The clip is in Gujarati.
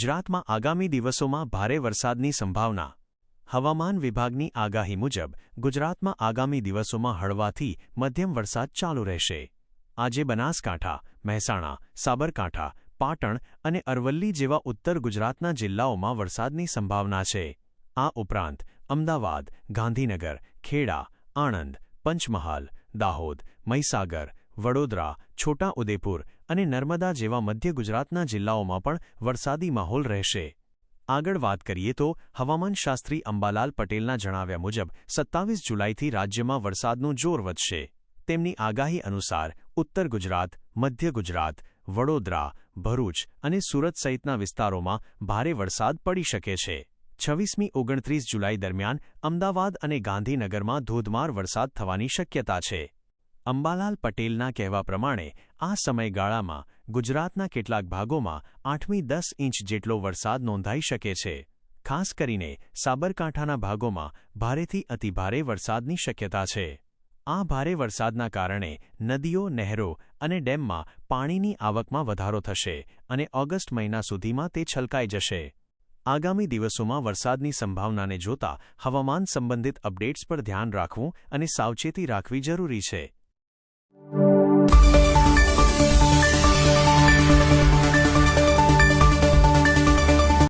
ગુજરાતમાં આગામી દિવસોમાં ભારે વરસાદની સંભાવના. હવામાન વિભાગની આગાહી મુજબ ગુજરાતમાં આગામી દિવસોમાં હળવાથી મધ્યમ વરસાદ ચાલુ રહેશે. આજે બનાસકાંઠા, મહેસાણા, સાબરકાંઠા, પાટણ અને અરવલ્લી જેવા ઉત્તર ગુજરાતના જિલ્લાઓમાં વરસાદની સંભાવના છે. આ ઉપરાંત અમદાવાદ, ગાંધીનગર, ખેડા, આણંદ, પંચમહાલ, દાહોદ, મહીસાગર, વડોદરા, છોટા ઉદેપુર અને નર્મદા જેવા મધ્ય ગુજરાતના જિલ્લાઓમાં પણ વરસાદી માહોલ રહેશે. આગળ વાત કરીએ તો હવામાનશાસ્ત્રી અંબાલાલ પટેલના જણાવ્યા મુજબ 27 જુલાઈથી રાજ્યમાં વરસાદનું જોર વધશે. તેમની આગાહી અનુસાર ઉત્તર ગુજરાત, મધ્ય ગુજરાત, વડોદરા, ભરૂચ અને સુરત સહિતના વિસ્તારોમાં ભારે વરસાદ પડી શકે છે. 26-29 જુલાઈ દરમિયાન અમદાવાદ અને ગાંધીનગરમાં ધોધમાર વરસાદ થવાની શક્યતા છે. અંબાલાલ પટેલના કહેવા પ્રમાણે આ સમયગાળામાં ગુજરાતના કેટલાક ભાગોમાં 8થી 10 ઇંચ જેટલો વરસાદ નોંધાઈ શકે છે. ખાસ કરીને સાબરકાંઠાના ભાગોમાં ભારેથી અતિભારે વરસાદની શક્યતા છે. આ ભારે વરસાદના કારણે નદીઓ, નહેરો અને ડેમમાં પાણીની આવકમાં વધારો થશે અને ઓગસ્ટ મહિના સુધીમાં તે છલકાઈ જશે. આગામી દિવસોમાં વરસાદની સંભાવનાને જોતા હવામાન સંબંધિત અપડેટ્સ પર ધ્યાન રાખવું અને સાવચેતી રાખવી જરૂરી છે.